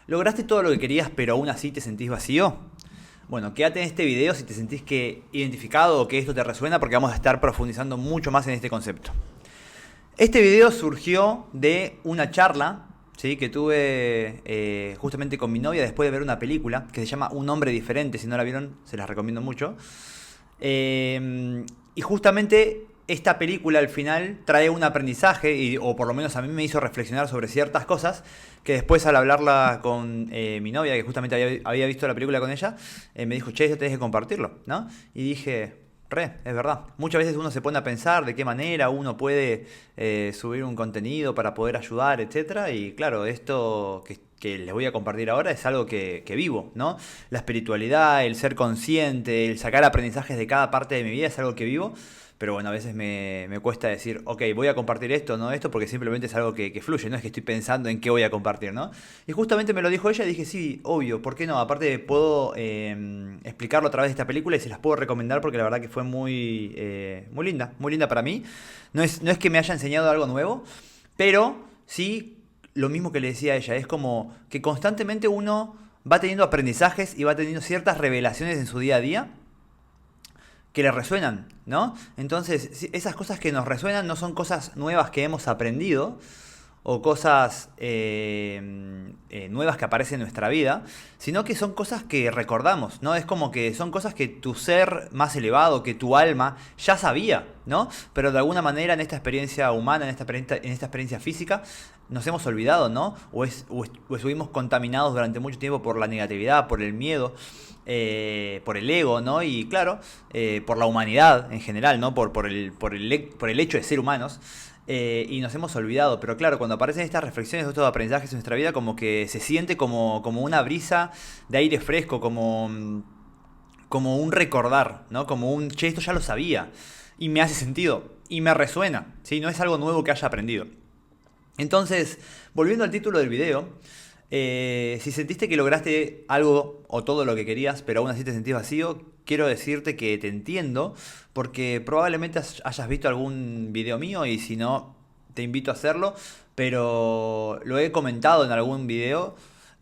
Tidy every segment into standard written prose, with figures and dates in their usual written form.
¿Lograste todo lo que querías pero aún así te sentís vacío? Bueno, quédate en este video si te sentís que identificado o que esto te resuena porque vamos a estar profundizando mucho más en este concepto. Este video surgió de una charla, ¿sí?, que tuve justamente con mi novia después de ver una película que se llama Un hombre diferente. Si no la vieron, se las recomiendo mucho. Y justamente esta película al final trae un aprendizaje, o por lo menos a mí me hizo reflexionar sobre ciertas cosas, que después al hablarla con mi novia, que justamente había visto la película con ella, me dijo, che, esto tenés que compartirlo, ¿no? Y dije, es verdad. Muchas veces uno se pone a pensar de qué manera uno puede subir un contenido para poder ayudar, etcétera. Y claro, esto que les voy a compartir ahora es algo que vivo, ¿no? La espiritualidad, el ser consciente, el sacar aprendizajes de cada parte de mi vida es algo que vivo. Pero bueno, a veces me cuesta decir, ok, voy a compartir esto, no esto, porque simplemente es algo que fluye, no es que estoy pensando en qué voy a compartir, ¿no? Y justamente me lo dijo ella y dije, sí, obvio, ¿por qué no? Aparte puedo explicarlo a través de esta película y se las puedo recomendar porque la verdad que fue muy linda para mí. No es que me haya enseñado algo nuevo, pero sí, lo mismo que le decía a ella, es como que constantemente uno va teniendo aprendizajes y va teniendo ciertas revelaciones en su día a día que le resuenan, ¿no? Entonces, esas cosas que nos resuenan no son cosas nuevas que hemos aprendido o cosas nuevas que aparecen en nuestra vida, sino que son cosas que recordamos, ¿no? Es como que son cosas que tu ser más elevado, que tu alma ya sabía, ¿no? Pero de alguna manera en esta experiencia humana, en esta experiencia física, nos hemos olvidado, ¿no? O estuvimos contaminados durante mucho tiempo por la negatividad, por el miedo, por el ego, ¿no? Y claro, por la humanidad en general, ¿no? Por el hecho de ser humanos. Y nos hemos olvidado, pero claro, cuando aparecen estas reflexiones, estos aprendizajes en nuestra vida, como que se siente como una brisa de aire fresco, como un recordar, ¿no? Como un, che, esto ya lo sabía, y me hace sentido, y me resuena, ¿sí? No es algo nuevo que haya aprendido. Entonces, volviendo al título del video, si sentiste que lograste algo o todo lo que querías, pero aún así te sentís vacío, quiero decirte que te entiendo, porque probablemente hayas visto algún video mío y si no, te invito a hacerlo, pero lo he comentado en algún video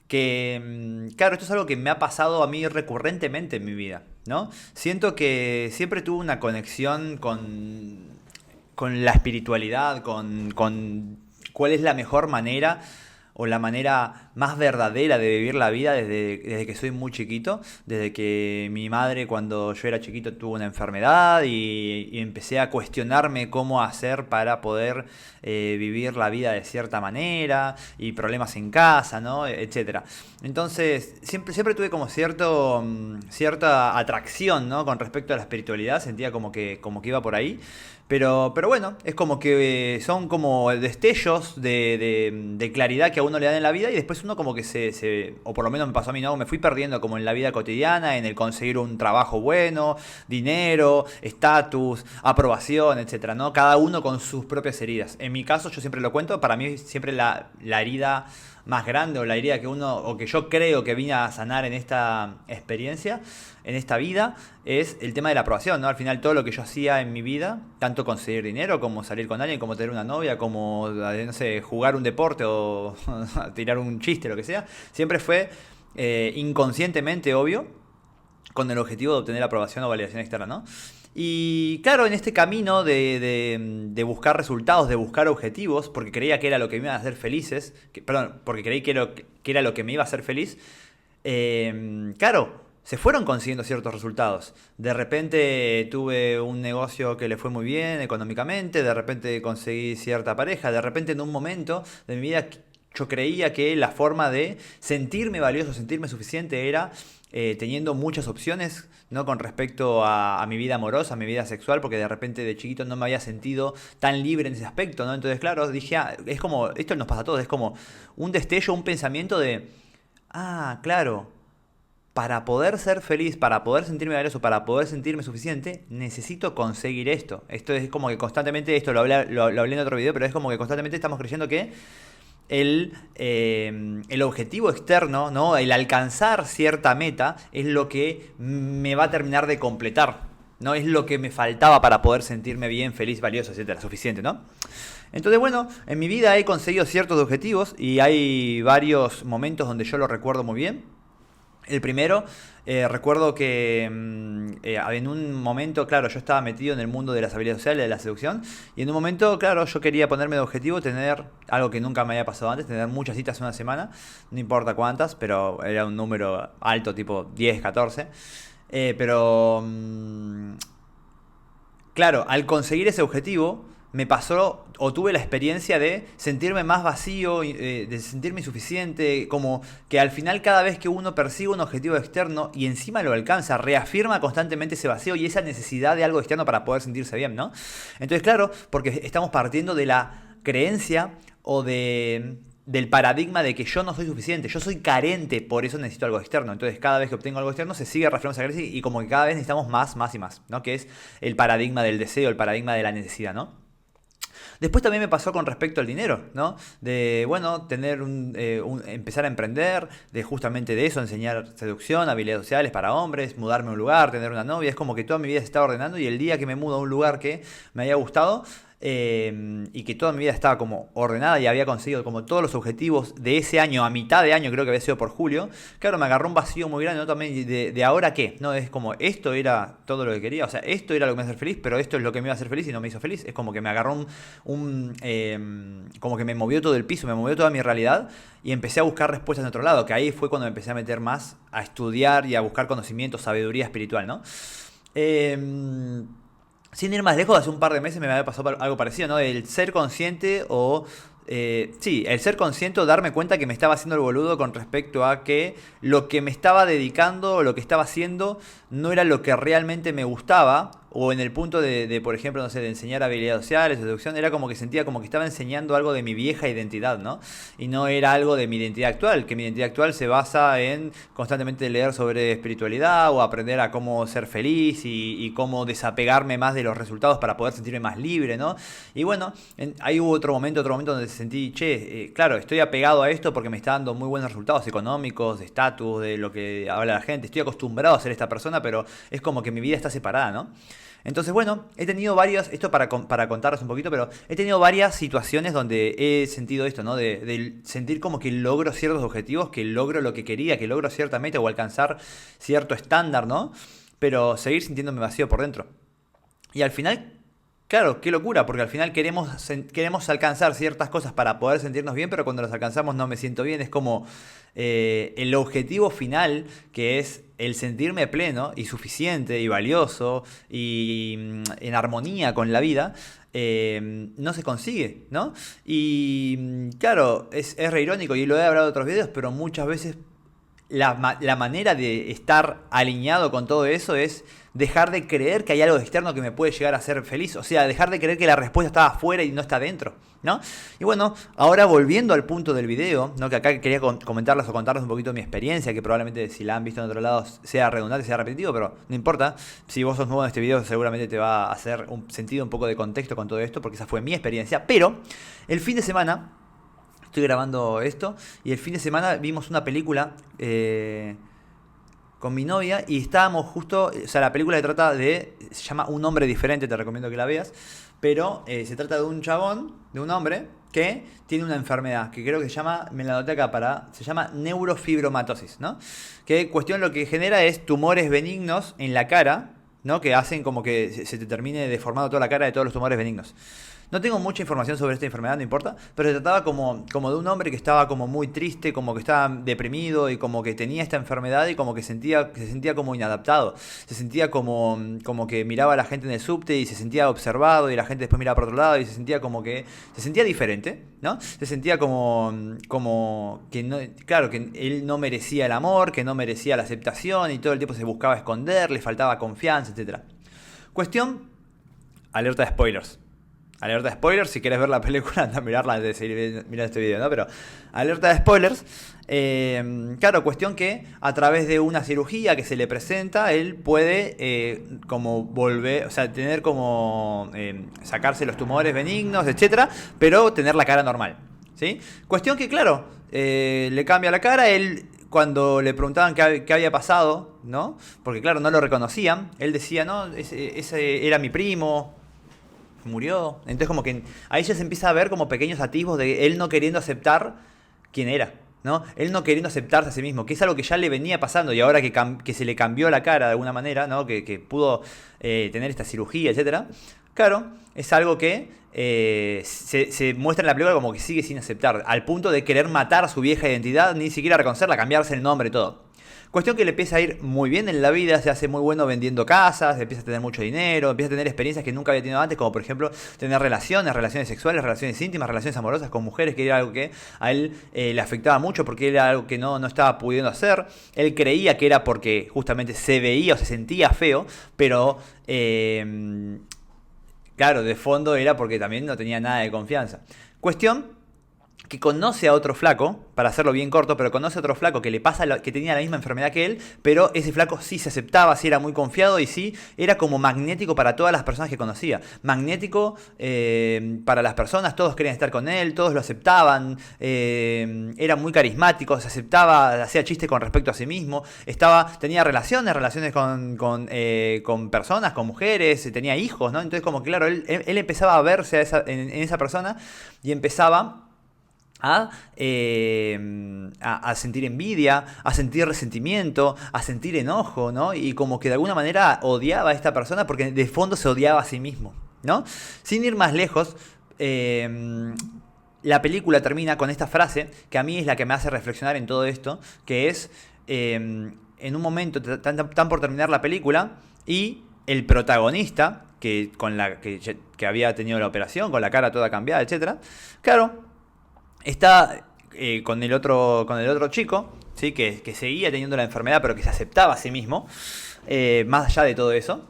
que, claro, esto es algo que me ha pasado a mí recurrentemente en mi vida, ¿no? Siento que siempre tuve una conexión con la espiritualidad, con cuál es la mejor manera o la manera más verdadera de vivir la vida desde que soy muy chiquito, desde que mi madre cuando yo era chiquito tuvo una enfermedad y empecé a cuestionarme cómo hacer para poder vivir la vida de cierta manera y problemas en casa, ¿no? Etcétera. Entonces, siempre tuve como cierta atracción, ¿no? Con respecto a la espiritualidad, sentía como que iba por ahí. Pero bueno, es como que son como destellos de claridad que a uno le dan en la vida y después uno como que o por lo menos me pasó a mí, ¿no? Me fui perdiendo como en la vida cotidiana, en el conseguir un trabajo bueno, dinero, estatus, aprobación, etcétera, ¿no? Cada uno con sus propias heridas. En mi caso, yo siempre lo cuento, para mí siempre la herida más grande o la herida que uno o que yo creo que vine a sanar en esta experiencia, en esta vida, es el tema de la aprobación, ¿no? Al final todo lo que yo hacía en mi vida, tanto conseguir dinero como salir con alguien, como tener una novia, como, no sé, jugar un deporte o tirar un chiste, lo que sea, siempre fue inconscientemente obvio, con el objetivo de obtener aprobación o validación externa, ¿no? Y claro, en este camino de buscar resultados, de buscar objetivos, porque creía que era lo que me iba a hacer felices, perdón, porque creí que era lo que me iba a hacer feliz, claro, se fueron consiguiendo ciertos resultados. De repente tuve un negocio que le fue muy bien económicamente, de repente conseguí cierta pareja, de repente en un momento de mi vida yo creía que la forma de sentirme valioso, sentirme suficiente era teniendo muchas opciones, ¿no? Con respecto a mi vida amorosa, a mi vida sexual, porque de repente de chiquito no me había sentido tan libre en ese aspecto, ¿no? Entonces, claro, dije, es como, esto nos pasa a todos, es como un destello, un pensamiento de, claro, para poder ser feliz, para poder sentirme valioso, para poder sentirme suficiente, necesito conseguir esto. Esto es como que constantemente, esto lo hablé en otro video, pero es como que constantemente estamos creyendo que el objetivo externo, ¿no? El alcanzar cierta meta es lo que me va a terminar de completar, ¿no? Es lo que me faltaba para poder sentirme bien, feliz, valioso, etcétera, suficiente, ¿no? Entonces, bueno, en mi vida he conseguido ciertos objetivos y hay varios momentos donde yo lo recuerdo muy bien. El primero, recuerdo que en un momento, claro, yo estaba metido en el mundo de las habilidades sociales, de la seducción, y en un momento, claro, yo quería ponerme de objetivo tener algo que nunca me había pasado antes, tener muchas citas en una semana, no importa cuántas, pero era un número alto, tipo 10, 14. Pero claro, al conseguir ese objetivo, me pasó o tuve la experiencia de sentirme más vacío, de sentirme insuficiente, como que al final cada vez que uno persigue un objetivo externo y encima lo alcanza, reafirma constantemente ese vacío y esa necesidad de algo externo para poder sentirse bien, ¿no? Entonces, claro, porque estamos partiendo de la creencia o del paradigma de que yo no soy suficiente, yo soy carente, por eso necesito algo externo. Entonces cada vez que obtengo algo externo se sigue reafirmando esa carencia y como que cada vez necesitamos más, más y más, ¿no? Que es el paradigma del deseo, el paradigma de la necesidad, ¿no? Después también me pasó con respecto al dinero, ¿no? De, bueno, tener empezar a emprender, de justamente de eso, enseñar seducción, habilidades sociales para hombres, mudarme a un lugar, tener una novia. Es como que toda mi vida se estaba ordenando y el día que me mudo a un lugar que me haya gustado, y que toda mi vida estaba como ordenada y había conseguido como todos los objetivos de ese año, a mitad de año, creo que había sido por julio, claro, me agarró un vacío muy grande, ¿no? También de ahora qué, ¿no? Es como, esto era todo lo que quería, o sea, esto era lo que me iba a hacer feliz, pero esto es lo que me iba a hacer feliz y no me hizo feliz. Es como que me agarró como que me movió todo el piso, me movió toda mi realidad y empecé a buscar respuestas en otro lado, que ahí fue cuando me empecé a meter más a estudiar y a buscar conocimiento, sabiduría espiritual, ¿no? Sin ir más lejos, hace un par de meses me había pasado algo parecido, ¿no? El ser consciente o... sí, el ser consciente o darme cuenta que me estaba haciendo el boludo con respecto a que lo que me estaba dedicando o lo que estaba haciendo no era lo que realmente me gustaba. O en el punto por ejemplo, no sé, de enseñar habilidades sociales, seducción, era como que sentía como que estaba enseñando algo de mi vieja identidad, ¿no? Y no era algo de mi identidad actual, que mi identidad actual se basa en constantemente leer sobre espiritualidad o aprender a cómo ser feliz y cómo desapegarme más de los resultados para poder sentirme más libre, ¿no? Y bueno, ahí hubo otro momento donde sentí, che, claro, estoy apegado a esto porque me está dando muy buenos resultados económicos, de estatus, de lo que habla la gente, estoy acostumbrado a ser esta persona, pero es como que mi vida está separada, ¿no? Entonces, bueno, he tenido varias, esto para contaros un poquito, pero he tenido varias situaciones donde he sentido esto, ¿no? De sentir como que logro ciertos objetivos, que logro lo que quería, que logro cierta meta o alcanzar cierto estándar, ¿no? Pero seguir sintiéndome vacío por dentro. Y al final, claro, qué locura, porque al final queremos alcanzar ciertas cosas para poder sentirnos bien, pero cuando las alcanzamos no me siento bien. Es como el objetivo final, que es el sentirme pleno y suficiente y valioso y en armonía con la vida, no se consigue, ¿no? Y claro, es re irónico y lo he hablado en otros videos, pero muchas veces la manera de estar alineado con todo eso es dejar de creer que hay algo externo que me puede llegar a hacer feliz. O sea, dejar de creer que la respuesta está afuera y no está dentro, ¿no? Y bueno, ahora volviendo al punto del video, ¿no? Que acá quería comentarles o contarles un poquito mi experiencia, que probablemente si la han visto en otro lado sea redundante, sea repetitivo, pero no importa. Si vos sos nuevo en este video seguramente te va a hacer un sentido, un poco de contexto con todo esto, porque esa fue mi experiencia. Pero el fin de semana... Estoy grabando esto y el fin de semana vimos una película con mi novia y estábamos justo, o sea, la película se llama Un hombre diferente, te recomiendo que la veas, pero se trata de un chabón, de un hombre que tiene una enfermedad que creo que se llama, me la anoté acá se llama neurofibromatosis, ¿no? Que cuestión lo que genera es tumores benignos en la cara, ¿no? Que hacen como que se te termine deformando toda la cara de todos los tumores benignos. No tengo mucha información sobre esta enfermedad, no importa, pero se trataba como de un hombre que estaba como muy triste, como que estaba deprimido y como que tenía esta enfermedad y como que se sentía como inadaptado. Se sentía como que miraba a la gente en el subte y se sentía observado y la gente después miraba por otro lado y se sentía diferente, ¿no? Se sentía como que no, claro, que él no merecía el amor, que no merecía la aceptación y todo el tiempo se buscaba esconder, le faltaba confianza, etcétera. Cuestión, alerta de spoilers. Alerta de spoilers, si quieres ver la película, anda a mirarla antes de seguir mirando este video, ¿no? Pero alerta de spoilers. Claro, cuestión que a través de una cirugía que se le presenta, él puede como volver, o sea, tener como sacarse los tumores benignos, etcétera, pero tener la cara normal, ¿sí? Cuestión que, claro, le cambia la cara, él cuando le preguntaban qué había pasado, ¿no? Porque claro, no lo reconocían. Él decía, no, ese era mi primo, murió. Entonces como que ahí ya se empieza a ver como pequeños atisbos de él no queriendo aceptar quién era, ¿no? Él no queriendo aceptarse a sí mismo, que es algo que ya le venía pasando y ahora que se le cambió la cara de alguna manera, ¿no? Que pudo tener esta cirugía, etcétera. Claro, es algo que se muestra en la película como que sigue sin aceptar, al punto de querer matar su vieja identidad, ni siquiera reconocerla, cambiarse el nombre y todo. Cuestión que le empieza a ir muy bien en la vida, se hace muy bueno vendiendo casas, empieza a tener mucho dinero, empieza a tener experiencias que nunca había tenido antes, como por ejemplo tener relaciones sexuales, relaciones íntimas, relaciones amorosas con mujeres, que era algo que a él le afectaba mucho porque era algo que no estaba pudiendo hacer. Él creía que era porque justamente se veía o se sentía feo, pero claro, de fondo era porque también no tenía nada de confianza. Cuestión que conoce a otro flaco, para hacerlo bien corto, pero conoce a otro flaco que le pasa que tenía la misma enfermedad que él, pero ese flaco sí se aceptaba, sí era muy confiado y sí era como magnético para todas las personas que conocía. Magnético para las personas, todos querían estar con él, todos lo aceptaban, era muy carismático, se aceptaba, hacía chistes con respecto a sí mismo, tenía relaciones con personas, con mujeres, tenía hijos, ¿no? Entonces como claro, él empezaba a verse en esa persona y empezaba a sentir envidia, a sentir resentimiento, a sentir enojo, ¿no? Y como que de alguna manera odiaba a esta persona porque de fondo se odiaba a sí mismo, ¿no? Sin ir más lejos, la película termina con esta frase que a mí es la que me hace reflexionar en todo esto, que es, en un momento, están por terminar la película y el protagonista, que había tenido la operación, con la cara toda cambiada, etcétera, claro, está con el otro chico, ¿sí? Que seguía teniendo la enfermedad, pero que se aceptaba a sí mismo, más allá de todo eso.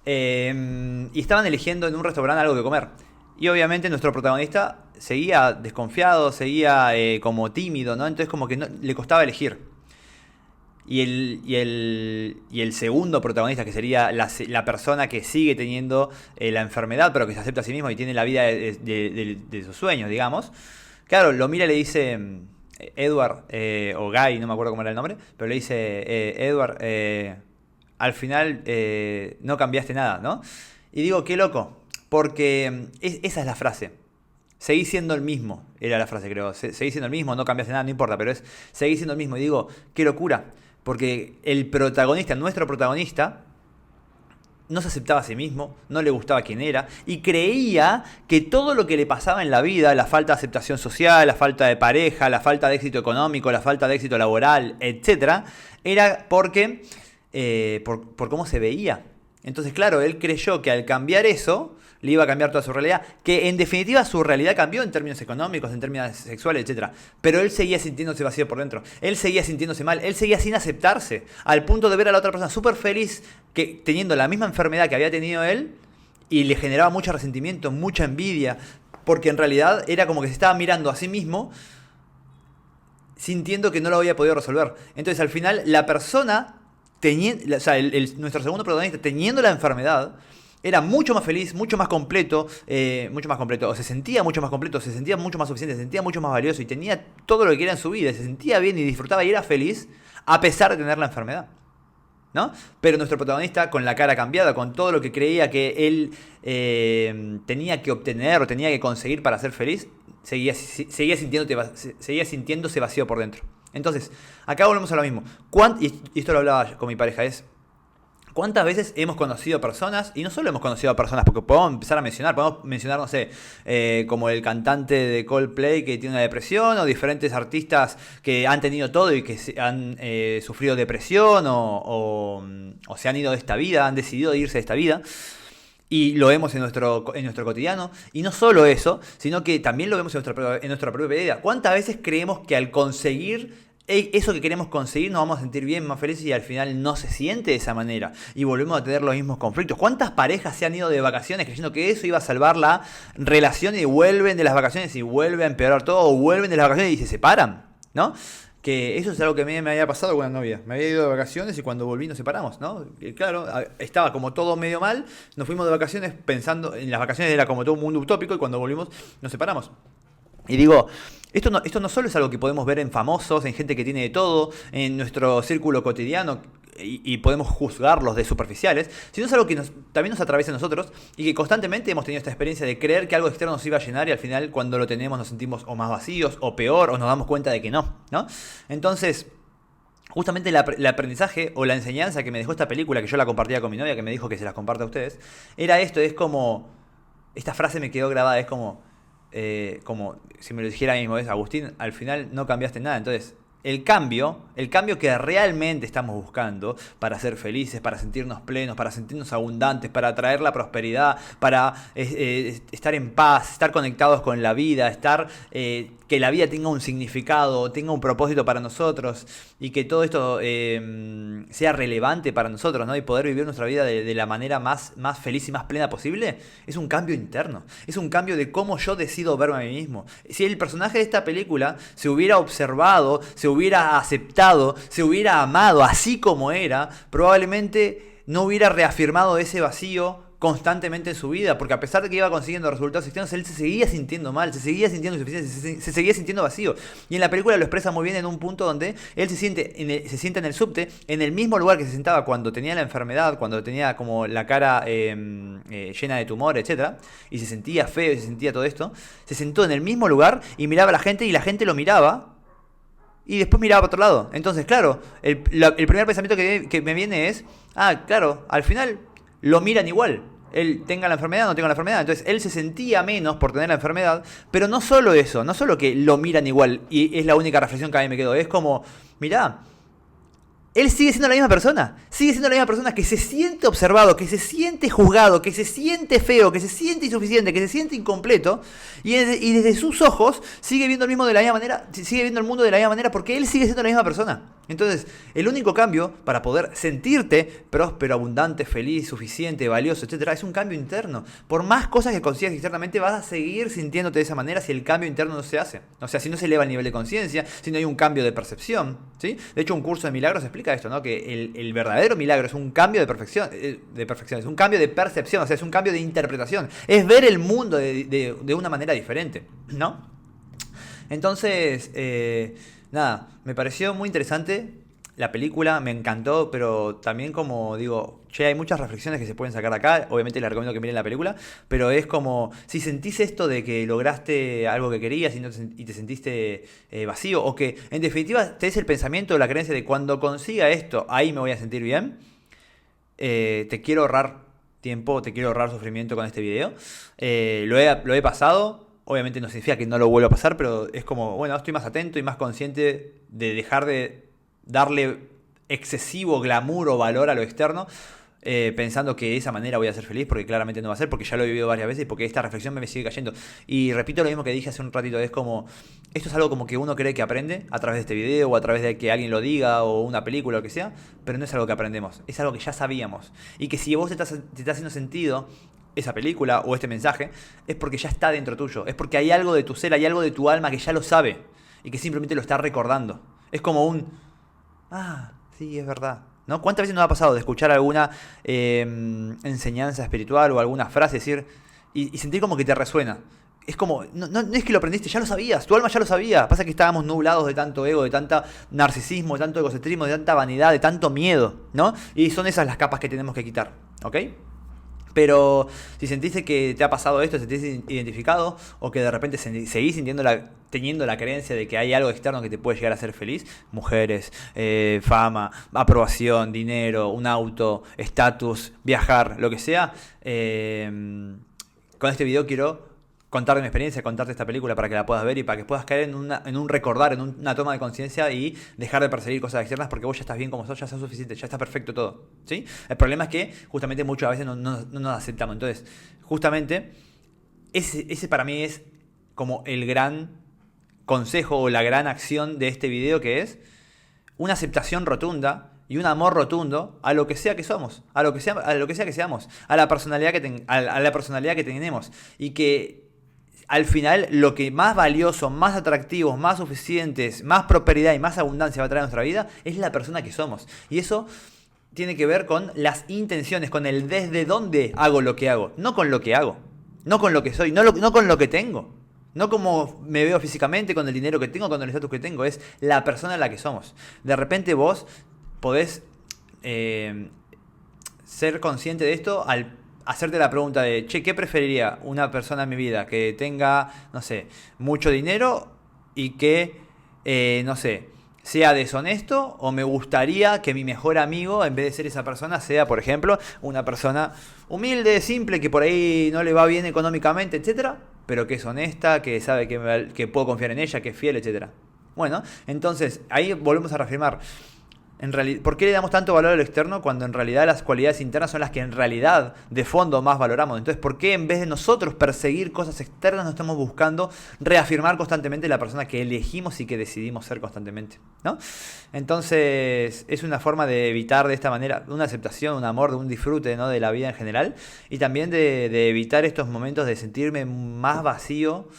Y estaban eligiendo en un restaurante algo que comer. Y obviamente nuestro protagonista seguía desconfiado, seguía como tímido, ¿no? Entonces como que le costaba elegir. Y el segundo protagonista, que sería la persona que sigue teniendo la enfermedad, pero que se acepta a sí mismo y tiene la vida de sus sueños, digamos. Claro, lo mira y le dice Edward, o Guy, no me acuerdo cómo era el nombre, pero le dice, Edward, al final no cambiaste nada, ¿no? Y digo, qué loco, porque esa es la frase. Seguís siendo el mismo, era la frase creo. Seguís siendo el mismo, no cambiaste nada, no importa, pero es seguís siendo el mismo. Y digo, qué locura, porque el protagonista, nuestro protagonista, no se aceptaba a sí mismo, no le gustaba quién era y creía que todo lo que le pasaba en la vida, la falta de aceptación social, la falta de pareja, la falta de éxito económico, la falta de éxito laboral, etcétera, era porque por cómo se veía. Entonces, claro, él creyó que al cambiar eso le iba a cambiar toda su realidad, que en definitiva su realidad cambió en términos económicos, en términos sexuales, etcétera. Pero él seguía sintiéndose vacío por dentro, él seguía sintiéndose mal, él seguía sin aceptarse, al punto de ver a la otra persona súper feliz, que teniendo la misma enfermedad que había tenido él, y le generaba mucho resentimiento, mucha envidia, porque en realidad era como que se estaba mirando a sí mismo, sintiendo que no lo había podido resolver. Entonces al final la persona, o sea, nuestro segundo protagonista, teniendo la enfermedad, era mucho más feliz, mucho más completo, o se sentía mucho más completo, se sentía mucho más suficiente, se sentía mucho más valioso y tenía todo lo que quería en su vida, se sentía bien y disfrutaba y era feliz a pesar de tener la enfermedad, ¿no? Pero nuestro protagonista, con la cara cambiada, con todo lo que creía que él tenía que obtener o tenía que conseguir para ser feliz, seguía sintiéndose vacío por dentro. Entonces, acá volvemos a lo mismo. Y esto lo hablaba con mi pareja, ¿cuántas veces hemos conocido personas? Y no solo hemos conocido a personas, porque podemos empezar a podemos mencionar, no sé, como el cantante de Coldplay que tiene una depresión, o diferentes artistas que han tenido todo y que han sufrido depresión, o se han ido de esta vida, han decidido irse de esta vida. Y lo vemos en nuestro cotidiano. Y no solo eso, sino que también lo vemos en nuestra propia vida. ¿Cuántas veces creemos que al conseguir eso que queremos conseguir nos vamos a sentir bien, más felices, y al final no se siente de esa manera y volvemos a tener los mismos conflictos? ¿Cuántas parejas se han ido de vacaciones creyendo que eso iba a salvar la relación y vuelven de las vacaciones y vuelve a empeorar todo, o vuelven de las vacaciones y se separan, ¿no? Que eso es algo que me había pasado con una novia. Me había ido de vacaciones y cuando volví nos separamos, ¿no? Y claro, estaba como todo medio mal, nos fuimos de vacaciones pensando, en las vacaciones era como todo un mundo utópico, y cuando volvimos nos separamos. Y digo, esto no solo es algo que podemos ver en famosos, en gente que tiene de todo, en nuestro círculo cotidiano. y podemos juzgarlos de superficiales, sino es algo que también nos atraviesa a nosotros y que constantemente hemos tenido esta experiencia de creer que algo externo nos iba a llenar y al final cuando lo tenemos nos sentimos o más vacíos o peor o nos damos cuenta de que no, ¿no? Entonces, justamente el aprendizaje o la enseñanza que me dejó esta película, que yo la compartía con mi novia, que me dijo que se las comparta a ustedes, era esto, es como, esta frase me quedó grabada, es como si me lo dijera mismo, es Agustín, al final no cambiaste nada, entonces el cambio que realmente estamos buscando para ser felices, para sentirnos plenos, para sentirnos abundantes, para atraer la prosperidad, para estar en paz, estar conectados con la vida, que la vida tenga un significado, tenga un propósito para nosotros y que todo esto sea relevante para nosotros, ¿no? Y poder vivir nuestra vida de la manera más feliz y más plena posible, es un cambio interno, es un cambio de cómo yo decido verme a mí mismo. Si el personaje de esta película se hubiera observado, se hubiera aceptado, se hubiera amado así como era, probablemente no hubiera reafirmado ese vacío constantemente en su vida, porque a pesar de que iba consiguiendo resultados externos, él se seguía sintiendo mal, se seguía sintiendo insuficiente, se seguía sintiendo vacío. Y en la película lo expresa muy bien en un punto donde él se sienta en el subte, en el mismo lugar que se sentaba cuando tenía la enfermedad, cuando tenía como la cara llena de tumor, etcétera, y se sentía feo y se sentía todo esto, se sentó en el mismo lugar y miraba a la gente y la gente lo miraba y después miraba para otro lado. Entonces, claro, el primer pensamiento que me viene es, claro, al final lo miran igual. Él tenga la enfermedad o no tenga la enfermedad. Entonces él se sentía menos por tener la enfermedad. Pero no solo eso, no solo que lo miran igual. Y es la única reflexión que a mí me quedó. Es como, mirá, él sigue siendo la misma persona. Sigue siendo la misma persona que se siente observado, que se siente juzgado, que se siente feo, que se siente insuficiente, que se siente incompleto. Y desde sus ojos sigue viendo el mismo de la misma manera, sigue viendo el mundo de la misma manera porque él sigue siendo la misma persona. Entonces, el único cambio para poder sentirte próspero, abundante, feliz, suficiente, valioso, etcétera, es un cambio interno. Por más cosas que consigas externamente, vas a seguir sintiéndote de esa manera si el cambio interno no se hace. O sea, si no se eleva el nivel de conciencia, si no hay un cambio de percepción, ¿sí? De hecho, un curso de milagros explica esto, ¿no? Que el verdadero milagro es un cambio de perfección, es un cambio de percepción, o sea, es un cambio de interpretación. Es ver el mundo de una manera diferente, ¿no? Entonces, nada, me pareció muy interesante la película, me encantó, pero también como digo, hay muchas reflexiones que se pueden sacar de acá, obviamente les recomiendo que miren la película, pero es como, si sentís esto de que lograste algo que querías y te sentiste vacío, o que en definitiva tenés el pensamiento o la creencia de cuando consiga esto, ahí me voy a sentir bien, te quiero ahorrar tiempo, te quiero ahorrar sufrimiento con este video, lo he pasado. Obviamente no significa que no lo vuelva a pasar, pero es como, bueno, estoy más atento y más consciente de dejar de darle excesivo glamour o valor a lo externo, pensando que de esa manera voy a ser feliz, porque claramente no va a ser, porque ya lo he vivido varias veces y porque esta reflexión me sigue cayendo. Y repito lo mismo que dije hace un ratito, es como, esto es algo como que uno cree que aprende a través de este video o a través de que alguien lo diga o una película o lo que sea, pero no es algo que aprendemos, es algo que ya sabíamos. Y que si vos te está haciendo sentido esa película o este mensaje, es porque ya está dentro tuyo, es porque hay algo de tu ser, hay algo de tu alma que ya lo sabe y que simplemente lo está recordando. Es como sí, es verdad, ¿no? ¿Cuántas veces nos ha pasado de escuchar alguna enseñanza espiritual o alguna frase decir y sentir como que te resuena? Es como, no es que lo aprendiste, ya lo sabías, tu alma ya lo sabía. Pasa que estábamos nublados de tanto ego, de tanta narcisismo, de tanto egocentrismo, de tanta vanidad, de tanto miedo, ¿no? Y son esas las capas que tenemos que quitar, ¿ok? Pero si sentiste que te ha pasado esto, sentís identificado o que de repente seguís teniendo la creencia de que hay algo externo que te puede llegar a hacer feliz, mujeres, fama, aprobación, dinero, un auto, estatus, viajar, lo que sea, con este video quiero contarte mi experiencia, contarte esta película para que la puedas ver y para que puedas caer en un recordar, en una toma de conciencia y dejar de perseguir cosas externas porque vos ya estás bien como sos, ya sos suficiente, ya está perfecto todo, ¿sí? El problema es que justamente muchas veces no nos aceptamos. Entonces, justamente, ese para mí es como el gran consejo o la gran acción de este video, que es una aceptación rotunda y un amor rotundo a lo que sea que somos, a lo que sea que seamos, a la personalidad a la personalidad que tenemos, y que al final lo que más valioso, más atractivos, más suficientes, más prosperidad y más abundancia va a traer a nuestra vida es la persona que somos. Y eso tiene que ver con las intenciones, con el desde dónde hago lo que hago, no con lo que hago, no con lo que soy, no con lo que tengo, no como me veo físicamente, con el dinero que tengo, con el estatus que tengo, es la persona en la que somos. De repente vos podés ser consciente de esto al hacerte la pregunta de, che, ¿qué preferiría una persona en mi vida? Que tenga, no sé, mucho dinero y que, no sé, sea deshonesto, o me gustaría que mi mejor amigo, en vez de ser esa persona, sea, por ejemplo, una persona humilde, simple, que por ahí no le va bien económicamente, etcétera, pero que es honesta, que sabe que puedo confiar en ella, que es fiel, etcétera. Bueno, entonces ahí volvemos a reafirmar. ¿Por qué le damos tanto valor a lo externo cuando en realidad las cualidades internas son las que en realidad de fondo más valoramos? Entonces, ¿por qué en vez de nosotros perseguir cosas externas no estamos buscando reafirmar constantemente la persona que elegimos y que decidimos ser constantemente? ¿No? Entonces, es una forma de evitar de esta manera una aceptación, un amor, un disfrute, ¿no?, de la vida en general, y también de evitar estos momentos de sentirme más vacío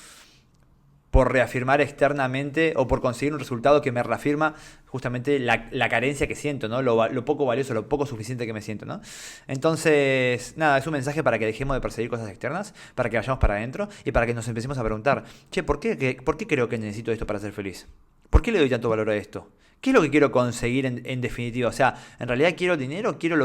por reafirmar externamente o por conseguir un resultado que me reafirma justamente la carencia que siento, ¿no? Lo poco valioso, lo poco suficiente que me siento, ¿no? Entonces, nada, es un mensaje para que dejemos de perseguir cosas externas, para que vayamos para adentro y para que nos empecemos a preguntar, che, ¿por qué creo que necesito esto para ser feliz? ¿Por qué le doy tanto valor a esto? ¿Qué es lo que quiero conseguir en definitiva? O sea, ¿en realidad quiero dinero? ¿Quiero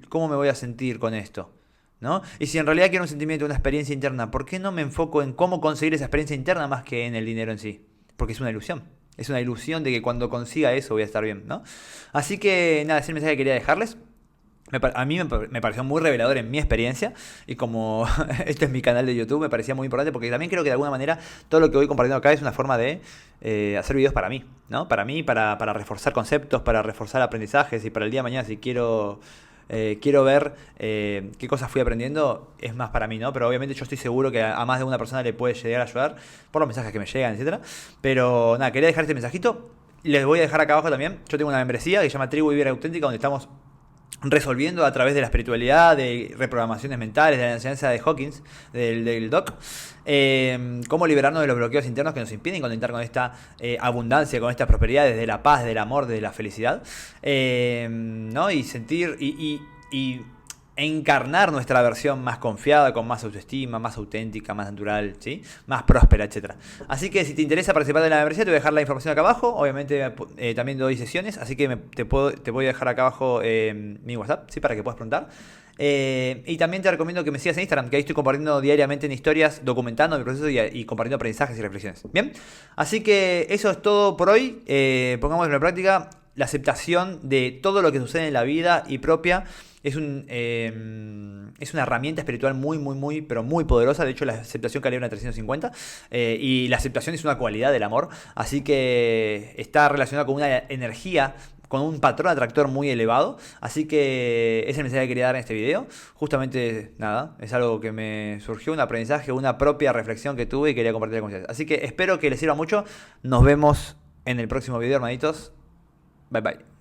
cómo me voy a sentir con esto? ¿No? Y si en realidad quiero un sentimiento, una experiencia interna, ¿por qué no me enfoco en cómo conseguir esa experiencia interna más que en el dinero en sí? Porque es una ilusión. Es una ilusión de que cuando consiga eso voy a estar bien, ¿no? Así que nada, ese es el mensaje que quería dejarles. A mí me pareció muy revelador en mi experiencia, y como este es mi canal de YouTube, me parecía muy importante porque también creo que de alguna manera todo lo que voy compartiendo acá es una forma de hacer videos para mí, ¿no? Para mí, para reforzar conceptos, para reforzar aprendizajes, y para el día de mañana si quiero ver qué cosas fui aprendiendo, es más para mí, ¿no? Pero obviamente yo estoy seguro que a más de una persona le puede llegar a ayudar por los mensajes que me llegan, etcétera. Pero nada, quería dejar este mensajito. Les voy a dejar acá abajo también. Yo tengo una membresía que se llama Tribu y Vida Auténtica, donde estamos resolviendo a través de la espiritualidad, de reprogramaciones mentales, de la enseñanza de Hawkins, del Doc, cómo liberarnos de los bloqueos internos que nos impiden conectar con esta abundancia, con esta prosperidad, desde la paz, del amor, desde la felicidad, ¿no? Y sentir y encarnar nuestra versión más confiada, con más autoestima, más auténtica, más natural, ¿sí? Más próspera, etcétera. Así que si te interesa participar de la membresía, te voy a dejar la información acá abajo. Obviamente también doy sesiones, así que te voy a dejar acá abajo mi WhatsApp, ¿sí? Para que puedas preguntar. Y también te recomiendo que me sigas en Instagram, que ahí estoy compartiendo diariamente en historias, documentando mi proceso y compartiendo aprendizajes y reflexiones. Bien, así que eso es todo por hoy. Pongámoslo en práctica. La aceptación de todo lo que sucede en la vida y propia es una herramienta espiritual muy, pero muy poderosa. De hecho, la aceptación calibra 350, y la aceptación es una cualidad del amor. Así que está relacionada con una energía, con un patrón atractor muy elevado. Así que es el mensaje que quería dar en este video. Justamente, nada, es algo que me surgió, un aprendizaje, una propia reflexión que tuve y quería compartir con ustedes. Así que espero que les sirva mucho. Nos vemos en el próximo video, hermanitos. Bye bye.